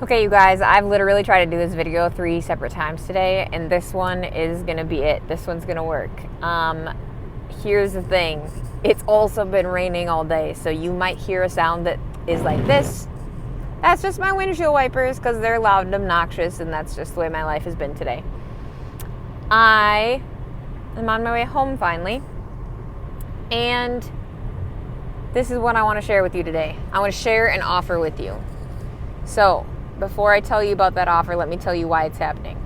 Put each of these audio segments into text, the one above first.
Okay, you guys, I've literally tried to do this video 3 separate times today, and this one is going to be it. This one's going to work. Here's the thing. It's also been raining all day, so you might hear a sound that is like this. That's just my windshield wipers because they're loud and obnoxious, and that's just the way my life has been today. I am on my way home finally, and this is what I want to share with you today. I want to share an offer with you. So, before I tell you about that offer, let me tell you why it's happening.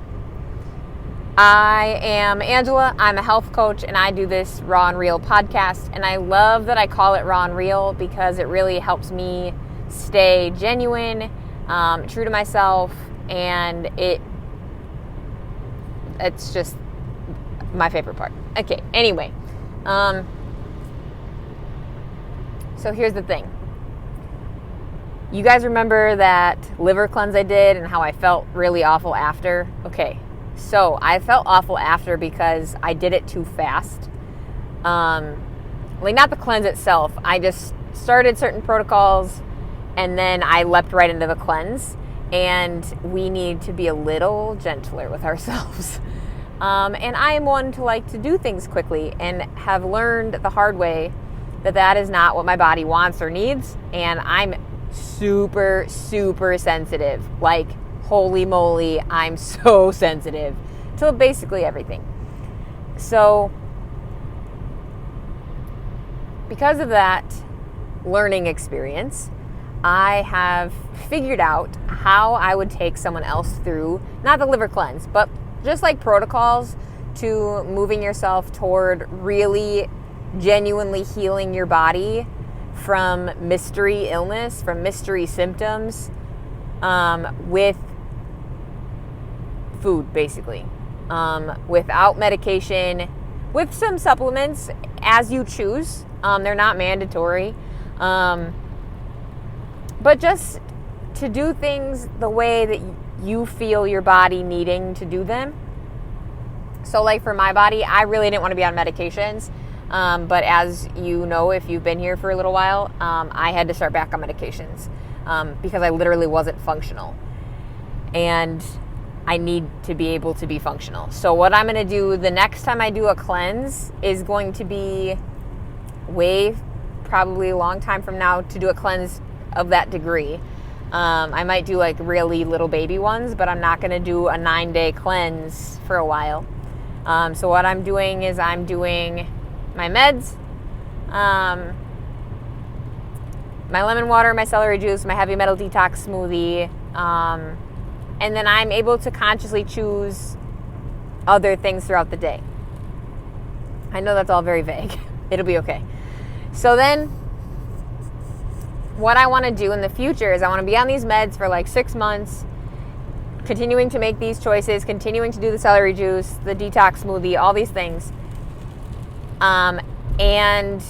I am Angela. I'm a health coach, and I do this Raw and Real podcast. And I love that I call it Raw and Real because it really helps me stay genuine, true to myself, and it's just my favorite part. Okay, anyway. So here's the thing. You guys remember that liver cleanse I did and how I felt really awful after? Okay, so I felt awful after because I did it too fast. Not the cleanse itself. I just started certain protocols and then I leapt right into the cleanse. And we need to be a little gentler with ourselves. And I am one to like to do things quickly and have learned the hard way that is not what my body wants or needs. And I'm super, super sensitive. Like, holy moly, I'm so sensitive to basically everything. So, because of that learning experience, I have figured out how I would take someone else through, not the liver cleanse, but just like protocols to moving yourself toward really genuinely healing your body from mystery illness, from mystery symptoms, with food, basically. Without medication, with some supplements as you choose. They're not mandatory. But just to do things the way that you feel your body needing to do them. So like for my body, I really didn't want to be on medications. But as you know, if you've been here for a little while, I had to start back on medications because I literally wasn't functional. And I need to be able to be functional. So what I'm going to do the next time I do a cleanse is going to be probably a long time from now to do a cleanse of that degree. I might do like really little baby ones, but I'm not going to do a 9-day cleanse for a while. So what I'm doing is I'm doing my meds, my lemon water, my celery juice, my heavy metal detox smoothie, and then I'm able to consciously choose other things throughout the day. I know that's all very vague. It'll be okay. So then what I want to do in the future is I want to be on these meds for like 6 months, continuing to make these choices, continuing to do the celery juice, the detox smoothie, all these things. And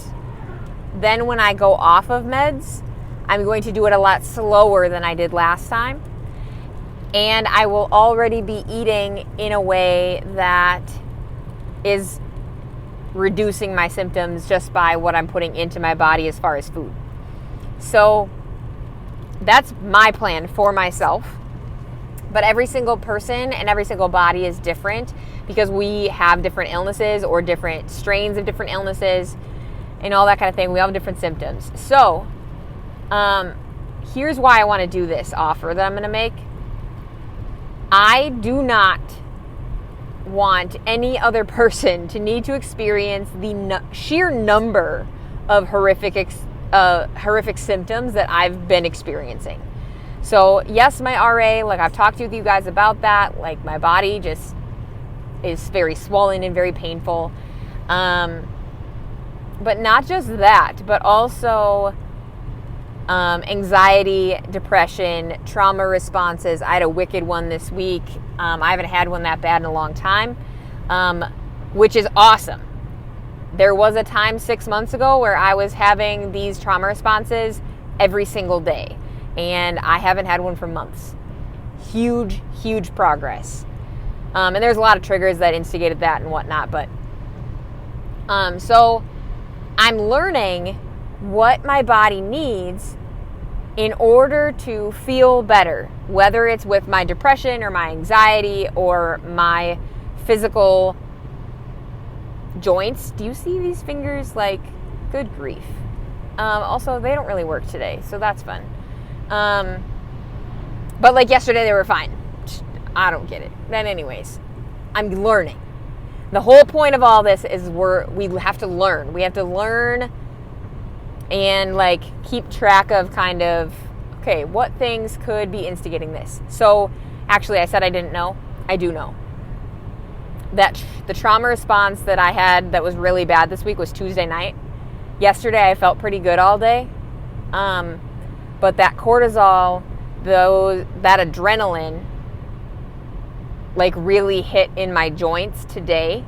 then when I go off of meds, I'm going to do it a lot slower than I did last time. And I will already be eating in a way that is reducing my symptoms just by what I'm putting into my body as far as food. So that's my plan for myself. But every single person and every single body is different because we have different illnesses or different strains of different illnesses and all that kind of thing. We all have different symptoms. So, here's why I want to do this offer that I'm going to make. I do not want any other person to need to experience the sheer number of horrific symptoms that I've been experiencing. So yes, my RA, like I've talked with you guys about that, like my body just is very swollen and very painful. But not just that, but also anxiety, depression, trauma responses. I had a wicked one this week. I haven't had one that bad in a long time, which is awesome. There was a time 6 months ago where I was having these trauma responses every single day. And I haven't had one for months. Huge, huge progress. And there's a lot of triggers that instigated that and whatnot. But so I'm learning what my body needs in order to feel better, whether it's with my depression or my anxiety or my physical joints. Do you see these fingers? Like, good grief. Also, they don't really work today, so that's fun. But like yesterday, they were fine. I don't get it. Then anyways, I'm learning. The whole point of all this is we have to learn. We have to learn and like keep track of kind of, okay, what things could be instigating this. So actually, I said I didn't know. I do know. That the trauma response that I had that was really bad this week was Tuesday night. Yesterday, I felt pretty good all day. But that cortisol, that adrenaline, like really hit in my joints today.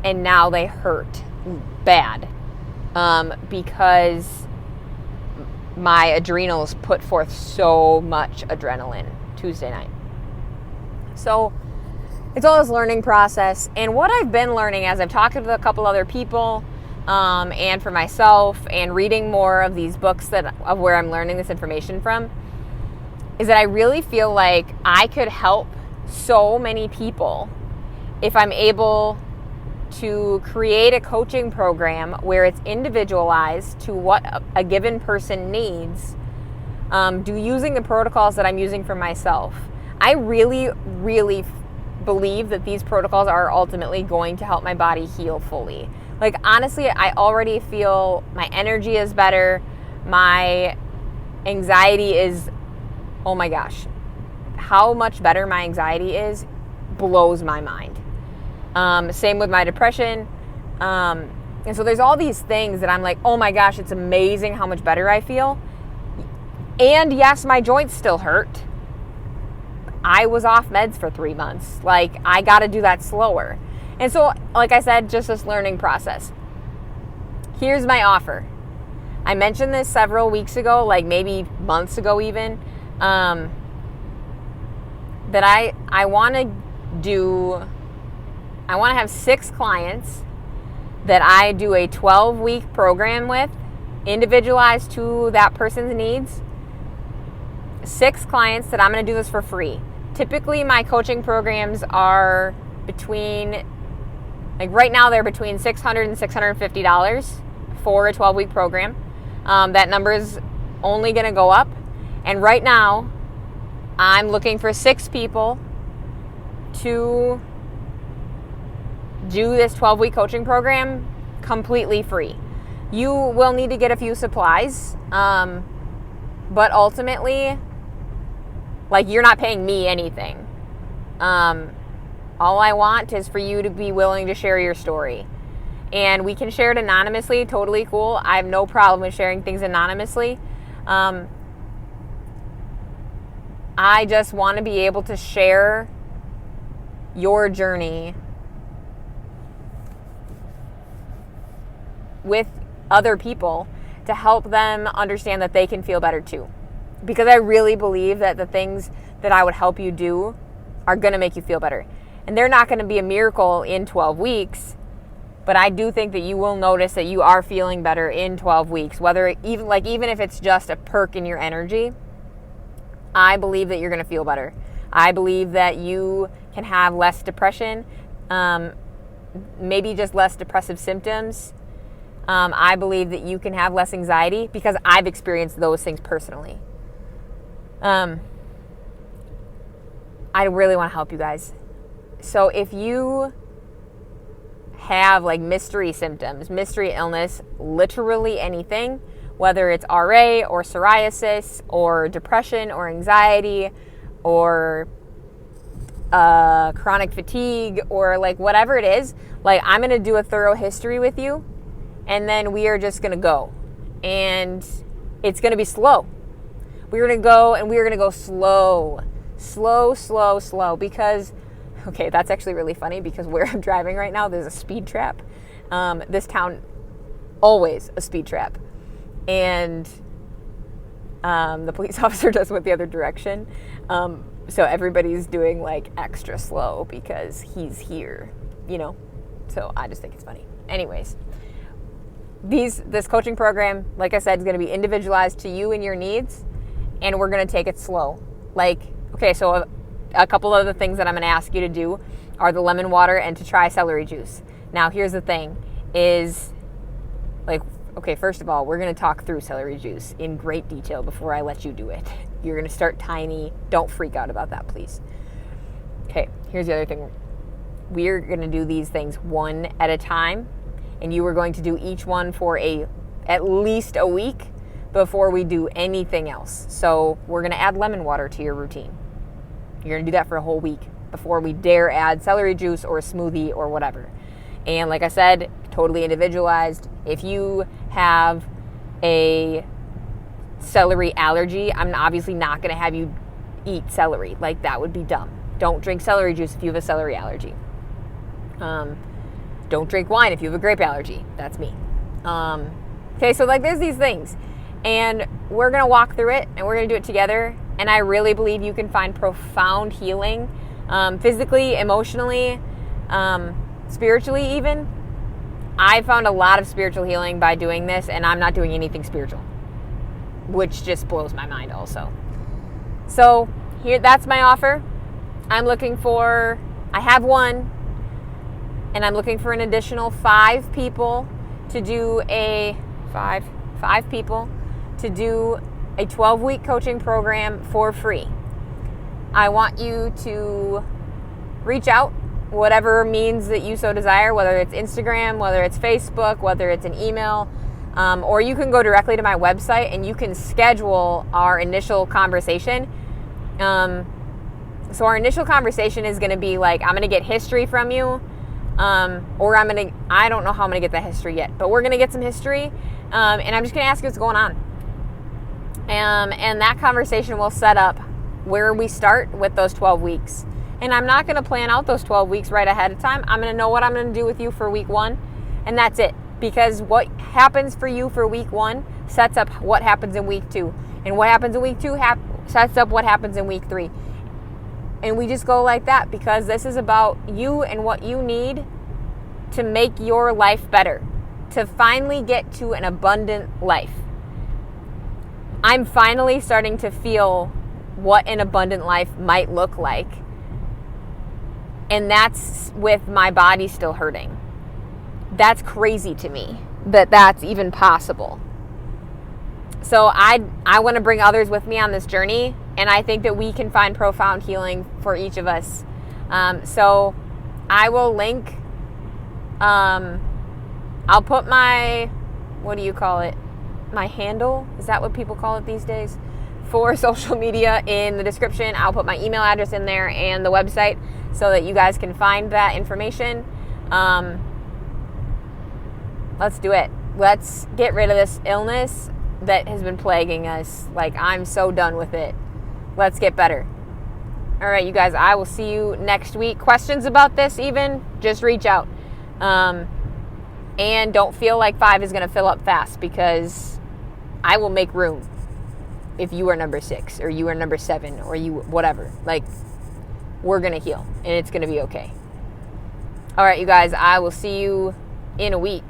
And now they hurt bad. Because my adrenals put forth so much adrenaline Tuesday night. So it's all this learning process. And what I've been learning as I've talked to a couple other people, and for myself, and reading more of these books of where I'm learning this information from, is that I really feel like I could help so many people if I'm able to create a coaching program where it's individualized to what a given person needs, using the protocols that I'm using for myself. I really, really believe that these protocols are ultimately going to help my body heal fully. Like, honestly, I already feel my energy is better. My anxiety is, oh my gosh, how much better my anxiety is blows my mind. Same with my depression. And so there's all these things that I'm like, oh my gosh, it's amazing how much better I feel. And yes, my joints still hurt. I was off meds for 3 months. Like, I got to do that slower. And so, like I said, just this learning process. Here's my offer. I mentioned this several weeks ago, like maybe months ago even, that I want to have 6 clients that I do a 12-week program with, individualized to that person's needs. 6 clients that I'm going to do this for free. Typically, my coaching programs are between, like right now, they're between $600 and $650 for a 12-week program. That number is only going to go up. And right now, I'm looking for 6 people to do this 12-week coaching program completely free. You will need to get a few supplies, but ultimately, like, you're not paying me anything. All I want is for you to be willing to share your story. And we can share it anonymously, totally cool. I have no problem with sharing things anonymously. I just want to be able to share your journey with other people to help them understand that they can feel better too. Because I really believe that the things that I would help you do are going to make you feel better. And they're not going to be a miracle in 12 weeks, but I do think that you will notice that you are feeling better in 12 weeks, even if it's just a perk in your energy. I believe that you're going to feel better. I believe that you can have less depression, maybe just less depressive symptoms. I believe that you can have less anxiety because I've experienced those things personally. I really want to help you guys. So if you have like mystery symptoms, mystery illness, literally anything, whether it's RA or psoriasis or depression or anxiety or chronic fatigue or like whatever it is, like I'm going to do a thorough history with you, and then we are just going to go. And it's going to be slow. We're going to go, and we're going to go slow, because, okay, that's actually really funny because where I'm driving right now, there's a speed trap. This town, always a speed trap. And the police officer does went the other direction. So everybody's doing like extra slow because he's here, So I just think it's funny. Anyways, this coaching program, like I said, is going to be individualized to you and your needs. and we're going to take it slow. Like, okay, so a couple of the things that I'm going to ask you to do are the lemon water and to try celery juice. Now, here's the thing is, like, okay, first of all, we're going to talk through celery juice in great detail before I let you do it. You're going to start tiny. Don't freak out about that, please. Okay, here's the other thing. We're going to do these things one at a time, and you are going to do each one for at least a week before we do anything else. So we're going to add lemon water to your routine. You're going to do that for a whole week before we dare add celery juice or a smoothie or whatever. And like I said, totally individualized. If you have a celery allergy, I'm obviously not going to have you eat celery. Like, that would be dumb. Don't drink celery juice if you have a celery allergy. Don't drink wine if you have a grape allergy. That's me. Okay, so like there's these things. And we're going to walk through it, and we're going to do it together. And I really believe you can find profound healing, physically, emotionally, spiritually even. I found a lot of spiritual healing by doing this, and I'm not doing anything spiritual, which just blows my mind also. So here, that's my offer. I have one, and I'm looking for an additional 5 people to do five people to do a 12-week coaching program for free. I want you to reach out, whatever means that you so desire, whether it's Instagram, whether it's Facebook, whether it's an email, or you can go directly to my website and you can schedule our initial conversation. So our initial conversation is going to be like, I'm going to get history from you, or I don't know how I'm going to get that history yet, but we're going to get some history, and I'm just going to ask you what's going on. And that conversation will set up where we start with those 12 weeks. And I'm not going to plan out those 12 weeks right ahead of time. I'm going to know what I'm going to do with you for week 1, and that's it. Because what happens for you for week 1 sets up what happens in week 2. And what happens in week 2 sets up what happens in week 3. And we just go like that, because this is about you and what you need to make your life better, to finally get to an abundant life. I'm finally starting to feel what an abundant life might look like. And that's with my body still hurting. That's crazy to me that that's even possible. So I want to bring others with me on this journey, and I think that we can find profound healing for each of us. So I will link, I'll put my, what do you call it? My handle? Is that what people call it these days? For social media in the description. I'll put my email address in there and the website so that you guys can find that information. Let's do it. Let's get rid of this illness that has been plaguing us. Like, I'm so done with it. Let's get better. All right, you guys, I will see you next week. Questions about this even, just reach out. And don't feel like 5 is going to fill up fast, because I will make room if you are number 6 or you are number 7 or you whatever. Like, we're going to heal, and it's going to be okay. All right, you guys, I will see you in a week.